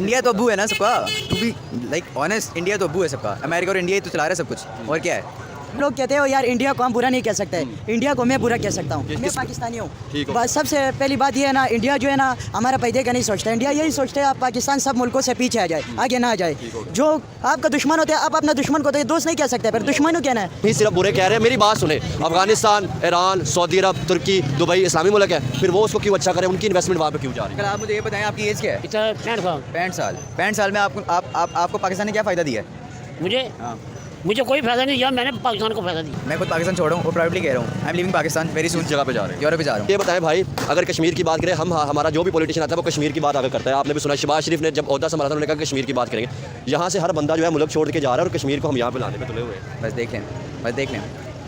India तो अब्बू है ना सबका, to be like honest, India तो अब्बू है सबका। अमेरिका और इंडिया ही तो चला रहा है सब कुछ, और क्या है। लोग कहते हो यार इंडिया को हम बुरा नहीं कह सकते, इंडिया को मैं बुरा कह सकता हूँ। मैं पाकिस्तानी हूँ। बस सबसे पहली बात ये है ना, इंडिया जो है ना हमारा पैदे का नहीं सोचता। इंडिया यही सोचते हैं आप पाकिस्तान सब मुल्कों से पीछे आ जाए, आगे ना आ जाए। जो आपका दुश्मन होता है आप अपना दुश्मन को तो दोस्त नहीं कह सकते, फिर दुश्मन कहना है। नहीं सिर्फ बुरे कह रहे हैं, मेरी बात सुने। अफगानिस्तान, ईरान, सऊदी अरब, तुर्की, दुबई इस्लामी मुल्क है, फिर वो उसको क्यों अच्छा करे, उनकी इन्वेस्टमेंट वहाँ पे क्यों जा रही है? आप मुझे ये बताएं आपकी एज क्या है? 65 साल। 65 साल में आपको पाकिस्तान ने क्या फ़ायदा दिया है? मुझे कोई फायदा नहीं दिया, मैंने पाकिस्तान को फायदा दिया। मैं खुद पाकिस्तान छोड़ा हूँ और प्राइवेटली कह रहा हूँ, I am living Pakistan very soon. जगह पे जा रहे हैं, यूरोप पे जा रहा हूँ। ये बताएं भाई, अगर कश्मीर की बात करें, हम हमारा जो भी पॉलिटिशियन आता है वो कश्मीर की बात आगे करता है। आपने भी सुना शहबाज शरीफ ने जब ओहदा संभाला था उन्होंने कहा कश्मीर की बात करेंगे। यहाँ से हर बंदा जो है मुल्क छोड़ के जा रहा है और कश्मीर को हम यहाँ पे लाने में तुले हुए हैं। बस देख लें,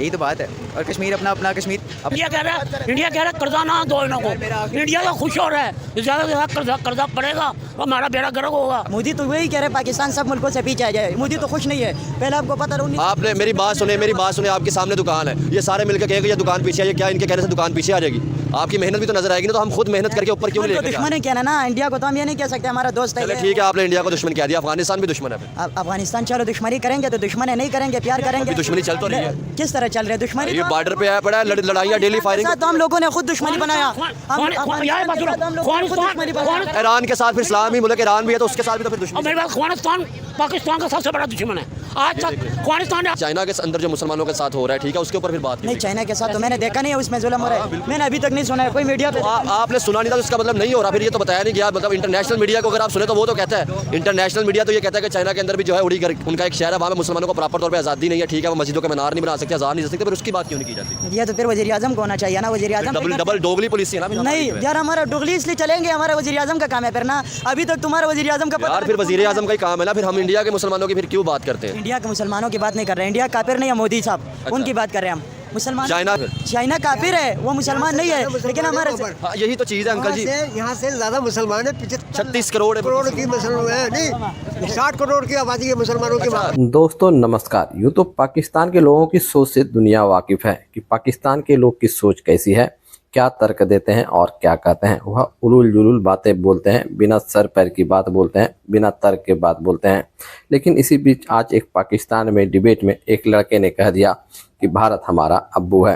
यही तो बात है। और कश्मीर अपना कश्मीर इंडिया कह रहा है कर्जा ना दो इन्हों को। इंडिया तो खुश हो रहा है, ज़्यादा से ज़्यादा कर्जा पड़ेगा, हमारा बेड़ा गर्क होगा। मोदी तो वही कह रहे पाकिस्तान सब मुल्कों से पीछे आ जाए। मोदी तो खुश नहीं है, पहले आपको पता रहा। आपने मेरी बात सुने, आपके सामने दुकान है, ये सारे मिलकर कहेंगे ये दुकान पीछे है, क्या इनके कहने से दुकान पीछे आ जाएगी? आपकी मेहनत भी तो नजर आएगी ना, तो हम खुद मेहनत करके ऊपर क्यों नहीं लेके? दुश्मन है कहना ना, इंडिया को तो हम ये नहीं कह सकते हमारा दोस्त है। ठीक है, आपने इंडिया को दुश्मन कह दिया, अफगानिस्तान भी दुश्मन है। अफगानिस्तान चलो दुश्मनी करेंगे तो दुश्मन है, नहीं करेंगे प्यार करेंगे। दुश्मनी चल तो रही है, किस तरह चल रही है दुश्मनी? बॉर्डर पे आया पड़ा है, लड़ाइयाँ डेली फायरिंग। तो हम लोगों ने खुद दुश्मनी बनाया। ईरान के साथ फिर इस्लामी मुल्क ईरान भी है, तो उसके साथ भी तो फिर दुश्मनी। मेरे पास अफगानिस्तान पाकिस्तान का सबसे बड़ा दुश्मन है आज तक। अफगानिस्तान चाइना के अंदर जो मुसलमानों के साथ हो रहा है, ठीक है, उसके ऊपर फिर बात नहीं। चाइना के साथ तो मैंने देखा नहीं है, उसमें जुल्म हो रहा है, मैंने अभी तक नहीं सुना है कोई मीडिया पे। आपने सुना नहीं था, उसका मतलब नहीं हो रहा। फिर ये तो बताया नहीं गया, मतलब इंटरनेशनल मीडिया को अगर आप सुने तो वो तो कहता है, इंटरनेशनल मीडिया तो ये कहता है कि चाइना के अंदर भी जो है उड़ी उनका एक शहर है, वहाँ मुसलमानों को प्रॉपर तौर पर आज़ादी नहीं है, ठीक है, वो मस्जिदों के मीनार नहीं बना सकते, अज़ान नहीं दे सकते, फिर उसकी बात क्यों नहीं की जाती? ये तो फिर वज़ीर आज़म को होना चाहिए ना, वज़ीर आज़म डबल डोगली पुलिस है ना। नहीं यार, हमारा डोगली इसलिए चलेंगे, हमारा वज़ीर आज़म का काम है फिर ना। अभी तक तुम्हारा वज़ीर आज़म का यार, फिर वज़ीर आज़म का ही काम है ना, फिर हम इंडिया के मुसलमानों की फिर क्यों बात करते हैं? इंडिया के मुसलमानों की बात नहीं कर रहे हैं, इंडिया काफिर नहीं है मोदी साहब, उनकी बात कर रहे हैं हम। मुसलमान चाइना काफिर है, वो मुसलमान नहीं है, लेकिन हमारे यही तो चीज़ है अंकल जी। यहाँ से ज़्यादा मुसलमान है, 36 करोड़ की मुसलमान है, नहीं 60 करोड़ की आबादी है मुसलमानों की। दोस्तों नमस्कार। यूँ तो पाकिस्तान के लोगों की सोच से दुनिया वाकिफ है कि पाकिस्तान के लोग की सोच कैसी है, क्या तर्क देते हैं और क्या कहते हैं। वह उलूल जुलूल बातें बोलते हैं, बिना सर पैर की बात बोलते हैं, बिना तर्क के बात बोलते हैं। लेकिन इसी बीच आज एक पाकिस्तान में डिबेट में एक लड़के ने कह दिया कि भारत हमारा अब्बू है।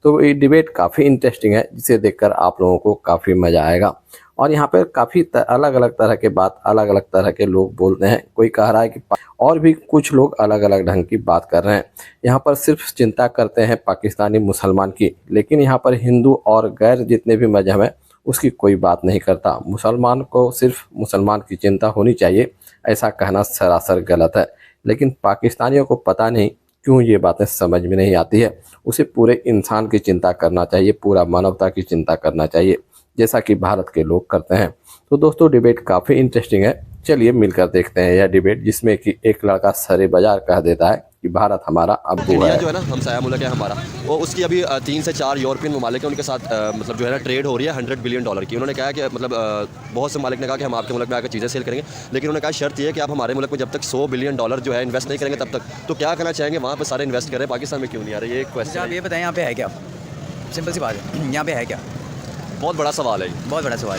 तो ये डिबेट काफ़ी इंटरेस्टिंग है, जिसे देखकर आप लोगों को काफ़ी मज़ा आएगा। और यहाँ पर काफ़ी अलग अलग तरह के बात अलग अलग तरह के लोग बोलते हैं। कोई कह रहा है कि और भी कुछ लोग अलग अलग ढंग की बात कर रहे हैं। यहाँ पर सिर्फ चिंता करते हैं पाकिस्तानी मुसलमान की, लेकिन यहाँ पर हिंदू और गैर जितने भी मजहब हैं उसकी कोई बात नहीं करता। मुसलमान को सिर्फ मुसलमान की चिंता होनी चाहिए, ऐसा कहना सरासर गलत है। लेकिन पाकिस्तानियों को पता नहीं क्यों ये बातें समझ में नहीं आती है। उसे पूरे इंसान की चिंता करना चाहिए, पूरा मानवता की चिंता करना चाहिए, जैसा कि भारत के लोग करते हैं। तो दोस्तों डिबेट काफ़ी इंटरेस्टिंग है, चलिए मिलकर देखते हैं यह डिबेट, जिसमें कि एक लड़का सरे बाजार कह देता है कि भारत हमारा अब्बू है। जो है ना हमसाया मुल्क है हमारा, वो उसकी अभी 3 से 4 यूरोपियन ममालिक हैं, उनके साथ मतलब जो है ना ट्रेड हो रही है $100 बिलियन की। उन्होंने कहा कि मतलब बहुत से मालिक ने कहा कि हम आपके मुल्क में आकर चीज़ें सेल करेंगे, लेकिन उन्होंने कहा शर्त ये है कि आप हमारे मुल्क में जब तक $100 बिलियन जो है इन्वेस्ट नहीं करेंगे तब तक। तो क्या करना चाहेंगे, वहाँ पर सारे इन्वेस्ट करें, पाकिस्तान में क्यों नहीं आ रहे? ये एक क्वेश्चन। आप ये बताएं यहाँ पे है क्या? सिंपल सी बात है, यहाँ पे है क्या? बहुत बड़ा सवाल है, बहुत बड़ा सवाल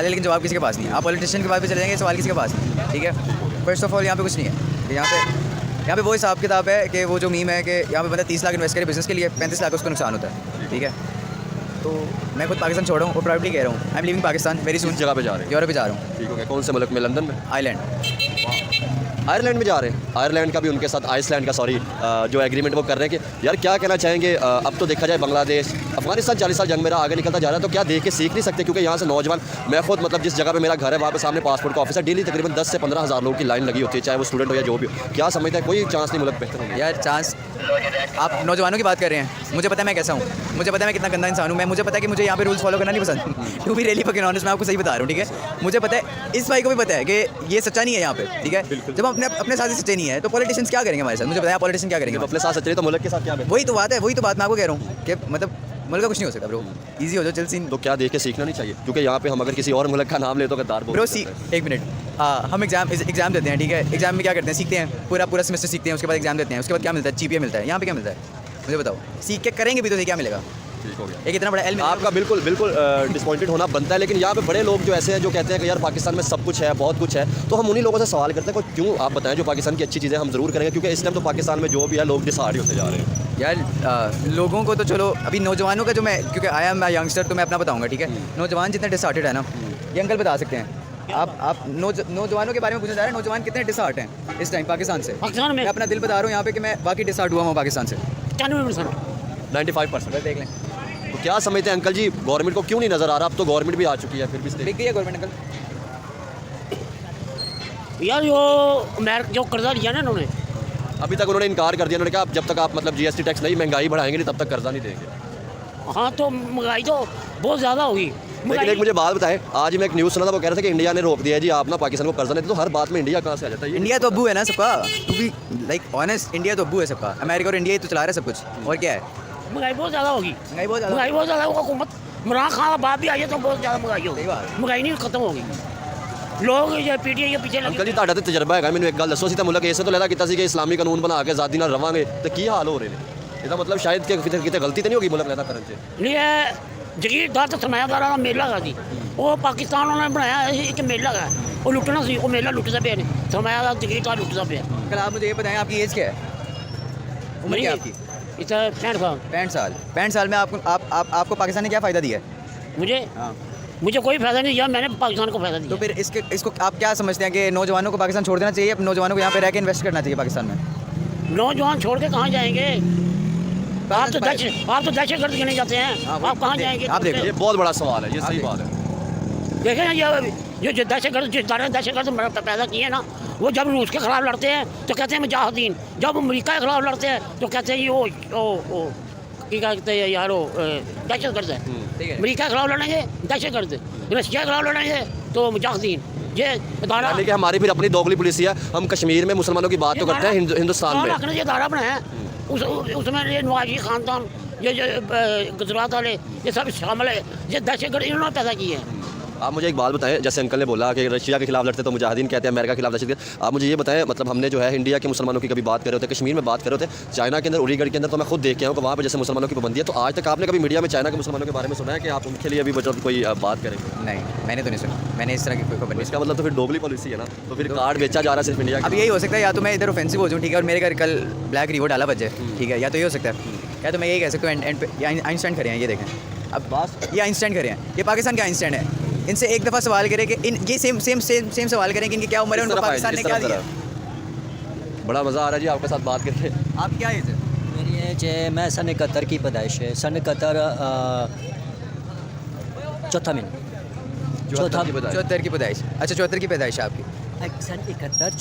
है, लेकिन जवाब किसी के पास नहीं है। आप पॉलिटिशियन के बात पे चले जाएंगे, सवाल किसी के पास नहीं है, ठीक है। फर्स्ट ऑफ ऑल यहाँ पे कुछ नहीं है। यहाँ पे वो हिसाब किताब है कि वो जो मीम है कि यहाँ पे बंदा 30 लाख इन्वेस्ट करे बिजनेस के लिए, 35 लाख उसको नुकसान होता है, ठीक है। तो मैं खुद पाकिस्तान छोड़ रहा हूँ और प्राइवेटली कह रहा हूँ, I am living Pakistan very soon. जगह पे जा रहे हैं? यूरोप पे जा रहा हूँ। ठीक हो गया। कौन से मुल्क में? लंदन में? आयरलैंड में जा रहे हैं। आयरलैंड का भी उनके साथ आइसलैंड का जो एग्रीमेंट वो कर रहे हैं कि यार क्या कहना चाहेंगे। अब तो देखा जाए बांग्लादेश अफगानिस्तान 40 साल जंग में रहा, आगे निकलता जा रहा है, तो क्या देख के सीख नहीं सकते? क्योंकि यहाँ से नौजवान, मैं खुद मतलब जिस जगह पे मेरा घर है वहाँ पे सामने पासपोर्ट का ऑफिस है, डेली तकरीबन 10 से 15 हज़ार लोगों की लाइन लगी होती है, चाहे वो स्टूडेंट हो या जो भी हो। क्या समझता है कोई चांस नहीं मुल्क बेहतर होगा? यार चांस, आप नौजवानों की बात कर रहे हैं, मुझे पता है मैं कैसा हूँ, मुझे पता है मैं कितना गंदा इंसान हूँ, मुझे पता है कि मुझे यहाँ पे रूल्स फॉलो करना नहीं पसंद। To be really fucking honest, मैं आपको सही बता रहा हूँ, ठीक है। मुझे पता है, इस भाई को भी पता है कि ये सच्चा नहीं है यहाँ पे, ठीक है। जब अपने साथ ही सच्चे नहीं है तो पॉलिटिशियंस क्या करेंगे हमारे साथ? मुझे बताया पॉलिटिशियन क्या करेंगे? अपने साथ सच्चे तो मुल्क के साथ क्या? वही तो बात है, वही तो बात मैं आपको कह रहा हूँ कि मतलब मुल्क का कुछ नहीं हो सकता ब्रो, इजी हो जाओ चल सीन। तो क्या देख के सीखना नहीं चाहिए? क्योंकि यहाँ पे हम अगर किसी और मुल्क का नाम ले तो गद्दार ब्रो एक मिनट, हम एग्जाम देते हैं, ठीक है। एग्जाम में क्या करते हैं? सीखते हैं, पूरा सेमेस्टर सीखते हैं, उसके बाद एग्जाम देते हैं, उसके बाद क्या मिलता है? GPA मिलता है। यहाँ पे क्या मिलता है मुझे बताओ? सीख के करेंगे भी तो क्या मिलेगा? ठीक हो गया। एक इतना बड़ा एल आपका बिल्कुल बिल्कुल डिसपॉइंटेड होना बनता है, लेकिन यहाँ पे बड़े लोग जो ऐसे हैं जो कहते हैं कि यार पाकिस्तान में सब कुछ है, बहुत कुछ है, तो हम उन्हीं लोगों से सवाल करते हैं कि क्यों आप बताएं जो पाकिस्तान की अच्छी चीज़ें हम ज़रूर करेंगे, क्योंकि इस टाइम तो पाकिस्तान में जो भी है लोग डिसहार्ड होते जा रहे हैं। यार लोगों को तो चलो अभी नौजवानों का जो मैं, क्योंकि आया मैं यंगस्टर तो मैं अपना बताऊंगा, ठीक है। नौजवान जितने डिसहार्टेड है ना, ये अंकल बता सकते हैं। आप नौजवानों के बारे में पूछना चाह रहे हैं, नौजवान कितने डिसहार्ट हैं इस टाइम पाकिस्तान से? पाकिस्तान में मैं अपना दिल बता रहा हूँ यहाँ पे कि मैं बाकी डिसहार्ट हुआ हूँ पाकिस्तान से 95%। 95%। देख लें, तो क्या समझते हैं अंकल जी, गवर्नमेंट को क्यों नहीं नज़र आ रहा? अब तो गवर्नमेंट भी आ चुकी है, फिर भी बिक गई है गवर्नमेंट अंकल। यार जो अमेरिका जो कर्जा लिया ना इन्होंने, अभी तक उन्होंने इनकार कर दिया। उन्होंने कहा जब तक आप मतलब GST टैक्स नहीं, महंगाई बढ़ाएंगे नहीं, तब तक कर्जा नहीं देंगे। हाँ तो महंगाई तो बहुत ज़्यादा होगी। लेकिन एक मुझे बात बताएं, आज मैं एक न्यूज़ सुना था, वो कह रहे थे कि इंडिया ने रोक दिया है जी, आप ना पाकिस्तान को कर्जा नहीं दे, तो हर बात में इंडिया कहाँ से आ जाता है? इंडिया तो अब्बू है ना सबका, to be like honest, India तो अब्बू है सबका। अमेरिका और इंडिया ही तो चला रहा है सब कुछ, और क्या है? महंगाई बहुत ज़्यादा होगी। महंगाई बहुत ज़्यादा। महंगाई बहुत ज़्यादा होगी। हुकूमत इमरान खान का बाप भी आई है तो बहुत ज़्यादा महंगाई होगी। सही बात। महंगाई नहीं खत्म होगी। लोग ये PTI के पीछे अंकल जी लगे। ਤੁਹਾਡਾ ਤੇ ਤਜਰਬਾ ਹੈਗਾ, ਮੈਨੂੰ ਇੱਕ ਗੱਲ ਦੱਸੋ। ਅਸੀਂ ਤਾਂ ਮੁਲਕ ਇਸੇ ਤੋਂ ਲੈਦਾ ਕੀਤਾ ਸੀ ਕਿ ਇਸਲਾਮੀ ਕਾਨੂੰਨ ਬਣਾ ਕੇ ਆਜ਼ਾਦੀ ਨਾਲ ਰਵਾਂਗੇ, ਤੇ ਕੀ ਹਾਲ ਹੋ ਰਹੇ ਨੇ? ਇਹਦਾ ਮਤਲਬ ਸ਼ਾਇਦ ਕਿ ਕਿਤੇ ਗਲਤੀ ਤਾਂ ਨਹੀਂ ਹੋਗੀ ਮੁਲਕ ਲੈਦਾ ਕਰਨ 'ਚ? नहीं है जगीरदार तो सरमायादारा का मेला है जी, वो पाकिस्तान उन्होंने बनाया एक मेला है, वो लुटना सी, वो मेला लुटता पे नहीं, सरमायादार जगीरदार लुटता पे। अंकल आप मुझे ये बताएं, आपकी एज क्या है? उम्र क्या है आपकी? इतना 65 साल 65 साल। 65 साल में आपको पाकिस्तान ने क्या फ़ायदा दिया है? मुझे हाँ। मुझे कोई फायदा नहीं दिया, मैंने पाकिस्तान को फायदा तो दिया। फिर इसको आप क्या समझते हैं कि नौजवानों को पाकिस्तान छोड़ देना चाहिए, या नौजवानों को यहाँ पे रह के इन्वेस्ट करना चाहिए पाकिस्तान में? नौजवान छोड़ के कहाँ जाएंगे? आप तो पाकिस्तान दहशतगर्द गिने जाते हैं, हाँ, वो आप कहाँ जाएंगे? आप देखो। ये बहुत बड़ा सवाल है, ये सही बात है। देखें ना, ये जो दहशतगर्द जिस तरह दहशतगर्द पैदा किए ना, वो जब रूस के खिलाफ लड़ते हैं तो कहते हैं मुजाहिदीन, जब अमेरिका के खिलाफ लड़ते हैं तो कहते हैं ये ओ क्या कहते हैं यार, दहशतगर्द है। ठीक है। अमेरिका के खिलाफ लड़ेंगे दहशतगर्द, रशिया के खिलाफ लड़ेंगे तो मुजाहिदीन। ये इदारा यानी कि हमारी फिर अपनी दोगली पुलिस है, हम कश्मीर में मुसलमानों की बात तो करते हैं, हिंदुस्तान में रखने ये इदारा बनाया है, उसमें ये नवाजी खानदान, ये गुजरात वाले, ये सब शामिल है। ये दहशतगर्द इन्होंने पैदा किए हैं। आप मुझे एक बात बताएं, जैसे अंकल ने बोला कि रशिया के खिलाफ लड़ते तो मुजाहिदीन कहते हैं, अमेरिका के खिलाफ दहशतगर्द। आप मुझे ये बताएं, मतलब हमने जो है इंडिया के मुसलमानों की कभी बात कर रहे होते, कश्मीर में बात कर रहे होते, चाइना के अंदर उरीगढ़ के अंदर, तो मैं खुद देख के आऊँ कि वहाँ पर जैसे मुसलमानों की पाबंदी है, तो आज तक आपने कभी मीडिया में चाइना के मुसलमानों के बारे में सुना है कि आप उनके लिए अभी मतलब कोई बात करेंगे? नहीं, मैंने तो नहीं सुना, मैंने इस तरह की कोई खबर नहीं। इसका मतलब तो फिर दोगली पॉलिसी है ना, तो फिर कार्ड बेचा जा रहा है सिर्फ इंडिया अब यही हो सकता है, या तो मैं इधर ऑफेंसिव हो जाऊँ, ठीक है, और मेरे घर कल ब्लैक रिवो डाला बच जाए, ठीक है, या तो ये हो सकता है, या तो मैं यही कह सकता हूँ एंड पे आइंस्टाइन खड़े हैं, ये देखें। अब बात ये आइंस्टाइन खड़े हैं, ये पाकिस्तान के आइंस्टाइन है। इनसे एक दफ़ा सवाल करें कि इन ये सेम सवाल करें कि इनकी क्या उम्र है, उनको पाकिस्तान ने क्या दिया। बड़ा मज़ा आ रहा है जी आपके साथ बात करके। आप क्या एज है? मेरी एज है, मैं सन 71 की पैदाइश है, सन 71 चौथा महीना, चौथा 74 की पैदाइश। अच्छा, 74 की पैदाइश है आपकी। सन 71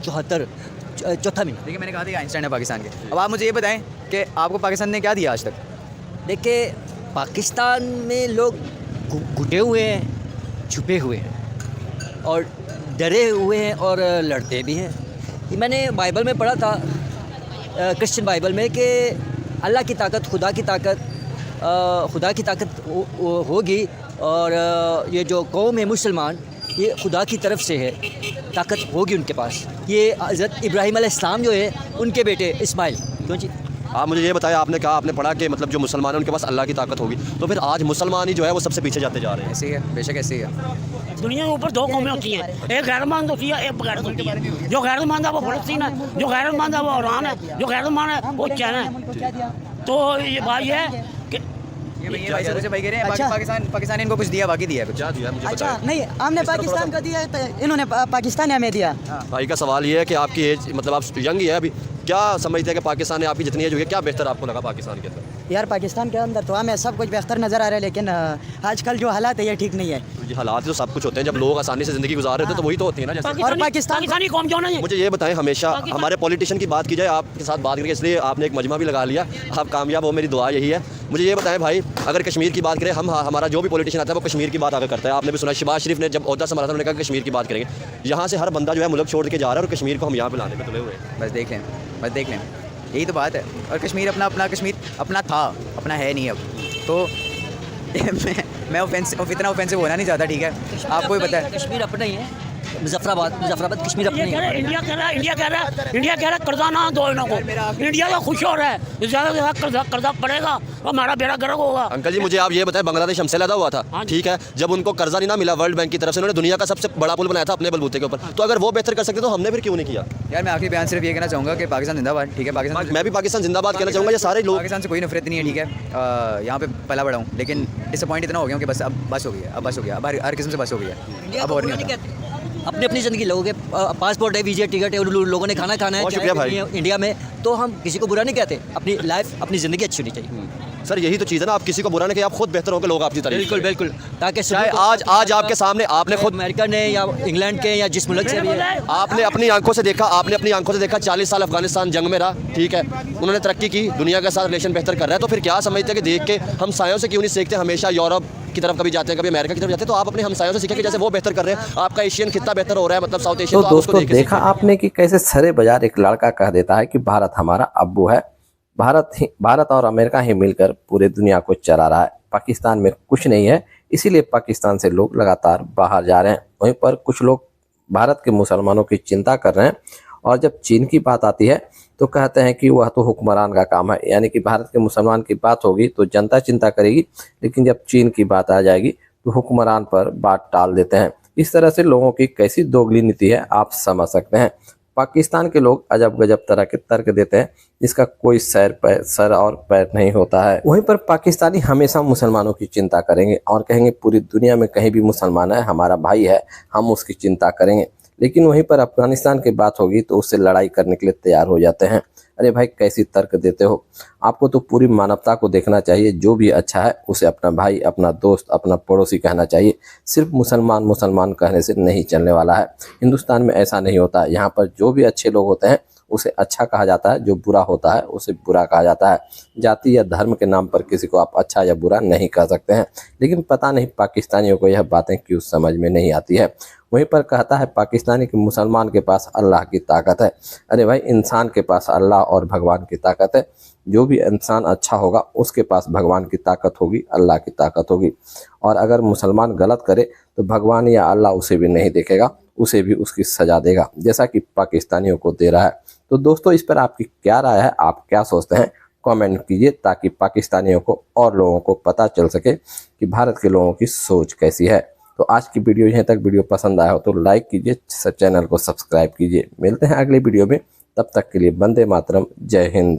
74 चौथा महीना। देखिए, मैंने कहा था आइंस्टाइन है पाकिस्तान के। अब आप मुझे ये बताएं कि आपको पाकिस्तान ने क्या दिया आज तक? देखिए, पाकिस्तान में लोग घुटे हुए हैं, छुपे हुए हैं और डरे हुए हैं और लड़ते भी हैं। ये मैंने बाइबल में पढ़ा था, क्रिश्चियन बाइबल में, कि अल्लाह की ताकत, खुदा की ताकत होगी, और ये जो कौम है मुसलमान, ये खुदा की तरफ से है, ताकत होगी उनके पास। ये हज़रत इब्राहीम अलैहिस्सलाम जो है, उनके बेटे इस्माइल। क्यों जी? आप मुझे ये बताया, आपने कहा, आपने पढ़ा कि मतलब जो मुसलमान है उनके पास अल्लाह की ताकत होगी, तो फिर आज मुसलमान ही जो है वो सबसे पीछे जाते जा रहे हैं। ऐसे ही है, बेशक ऐसे ही है। दुनिया के ऊपर दो कौमें होती हैं, एक गैरतमंद होती है, एक बगैरत होती है। जो गैरतमंद है वो फलस्तीन है, जो गैरतमंद है वो ईरान है, जो गैरतमंद है वो चाइना है। तो ये भाई है कि ये भाई से भाई कह रहे हैं अच्छा। पाकिस्तान ने इनको कुछ दिया, बाकी दिया है कुछ। क्या दिया मुझे अच्छा, बताएं। नहीं, हमने पाकिस्तान को दिया, इन्होंने पाकिस्तान ने हमें दिया। भाई का सवाल ये है कि आपकी एज, मतलब आप यंग ही है अभी, क्या समझते हैं कि पाकिस्तान ने आपकी जितनी एज हुई है, क्या बेहतर आपको लगा पाकिस्तान के अंदर? यार, पाकिस्तान के अंदर तो हमें सब कुछ बेहतर नज़र आ रहा है, लेकिन आजकल जो हालात है ये ठीक नहीं है। ये हालात तो सब कुछ होते हैं, जब लोग आसानी से ज़िंदगी गुजार रहे होते हैं तो वही तो होती है ना। जैसे पाकिस्तानी कौम जो नहीं है। मुझे ये बताएं, हमेशा हमारे पॉलिटिशियन की बात की जाए, आपके साथ बात करके इसलिए आपने एक मजमा भी लगा लिया, आप कामयाब हो, मेरी दुआ यही है। मुझे ये बताएं भाई, अगर कश्मीर की बात करें, हमारा जो भी पॉलिटिशियन आता है वो कश्मीर की बात आगे करता है। आपने भी सुना, शहबाज शरीफ ने जब ओहदा संभाला था, उन्होंने कहा कश्मीर की बात करेंगे। यहाँ से हर बंदा जो है मुल्क छोड़ के जा रहा है, और कश्मीर को हम यहाँ पे लाने पे तुले हुए हैं। बस देख लें, यही तो बात है। और कश्मीर अपना कश्मीर अपना था, अपना है नहीं अब तो। मैं इतना ऑफेंसिव होना नहीं चाहता, ठीक है, आपको भी पता है। कश्मीर अपना ही है, मुजफ्फराबाद कश्मीर अपनी इंडिया कह रहा है इंडिया कह रहा है कर्जा ना दो इन्हों को। इंडिया तो खुश हो रहा है, ज़्यादा से ज़्यादा कर्जा पड़ेगा तो हमारा बेड़ा गर्क होगा। अंकल जी मुझे आप ये बताएं, बांग्लादेश हमसे लदा हुआ था, ठीक है, जब उनको कर्जा नहीं ना मिला वर्ल्ड बैंक की तरफ से, उन्होंने दुनिया का सबसे बड़ा पुल बनाया था अपने बलबूते के ऊपर, तो अगर वो बेहतर कर सकते तो हमने फिर क्यों नहीं किया? यार मैं आखिरी बयान सिर्फ ये कहना चाहूँगा कि पाकिस्तान जिंदाबाद, ठीक है, पाकिस्तान, मैं भी पाकिस्तान जिंदाबाद कहना चाहूँगा। ये सारे लोग, पाकिस्तान से कोई नफरत नहीं है, ठीक है, यहाँ पे पला बड़ा हूँ, लेकिन डिसअपॉइंट इतना हो गया हूँ कि बस अब बस हो गया, अब बस हो गया, अब हर किस्म से बस हो गया, अब और नहीं होता। अपनी अपनी ज़िंदगी, लोगों के पासपोर्ट है, वीज़ा टिकट है, लोगों ने खाना खाना है, बहुत शुक्रिया भाई। इंडिया में, तो हम किसी को बुरा नहीं कहते। अपनी लाइफ, अपनी ज़िंदगी अच्छी होनी चाहिए। सर यही तो चीज़ है ना, आप किसी को बुरा नहीं कि आप खुद बेहतर होकर लोग आपकी तारीफ करें। बिल्कुल, ताकि चाहे आज आपके सामने आपने खुद अमेरिका ने या इंग्लैंड के या जिस मुल्क से भी है, आपने अपनी आंखों से देखा 40 साल अफगानिस्तान जंग में रहा, ठीक है, उन्होंने तरक्की की, दुनिया के साथ रिलेशन बेहतर कर रहा है, तो फिर क्या समझते हैं कि देख के हम सायों से क्यों नहीं सीखते? हमेशा यूरोप की तरफ कभी जाते हैं, कभी अमेरिका की तरफ जाते हैं, तो आप अपने हमसायों से सीखें कि जैसे वो बेहतर कर रहे हैं, आपका एशियन खित्ता बेहतर हो रहा है, मतलब साउथ एशिया, तो दोस्तों देखा आपने कि कैसे सरे बाजार एक लड़का कह देता है कि भारत हमारा अब्बू है, भारत और अमेरिका ही मिलकर पूरे दुनिया को चला रहा है, पाकिस्तान में कुछ नहीं है, इसीलिए पाकिस्तान से लोग लगातार बाहर जा रहे हैं। वहीं पर कुछ लोग भारत के मुसलमानों की चिंता कर रहे हैं, और जब चीन की बात आती है तो कहते हैं कि वह तो हुक्मरान का काम है, यानी कि भारत के मुसलमान की बात होगी तो जनता चिंता करेगी, लेकिन जब चीन की बात आ जाएगी तो हुक्मरान पर बात टाल देते हैं। इस तरह से लोगों की कैसी दोगली नीति है आप समझ सकते हैं। पाकिस्तान के लोग अजब गजब तरह के तर्क देते हैं जिसका कोई सर और पैर नहीं होता है। वहीं पर पाकिस्तानी हमेशा मुसलमानों की चिंता करेंगे और कहेंगे पूरी दुनिया में कहीं भी मुसलमान है हमारा भाई है, हम उसकी चिंता करेंगे, लेकिन वहीं पर अफगानिस्तान की बात होगी तो उससे लड़ाई करने के लिए तैयार हो जाते हैं। अरे भाई कैसी तर्क देते हो? आपको तो पूरी मानवता को देखना चाहिए, जो भी अच्छा है उसे अपना भाई, अपना दोस्त, अपना पड़ोसी कहना चाहिए। सिर्फ मुसलमान कहने से नहीं चलने वाला है। हिंदुस्तान में ऐसा नहीं होता है, यहाँ पर जो भी अच्छे लोग होते हैं उसे अच्छा कहा जाता है, जो बुरा होता है उसे बुरा कहा जाता है। जाति या धर्म के नाम पर किसी को आप अच्छा या बुरा नहीं कह सकते हैं, लेकिन पता नहीं पाकिस्तानियों को यह बातें क्यों समझ में नहीं आती है। वहीं पर कहता है पाकिस्तानी कि मुसलमान के पास अल्लाह की ताकत है। अरे भाई इंसान के पास अल्लाह और भगवान की ताकत है। जो भी इंसान अच्छा होगा उसके पास भगवान की ताकत होगी, अल्लाह की ताकत होगी। और अगर मुसलमान गलत करे तो भगवान या अल्लाह उसे भी नहीं देखेगा, उसे भी उसकी सज़ा देगा, जैसा कि पाकिस्तानियों को दे रहा है। तो दोस्तों इस पर आपकी क्या राय है, आप क्या सोचते हैं, कमेंट कीजिए ताकि पाकिस्तानियों को और लोगों को पता चल सके कि भारत के लोगों की सोच कैसी है। तो आज की वीडियो यहीं तक। वीडियो पसंद आया हो तो लाइक कीजिए, चैनल को सब्सक्राइब कीजिए। मिलते हैं अगले वीडियो में, तब तक के लिए वंदे मातरम, जय हिंद।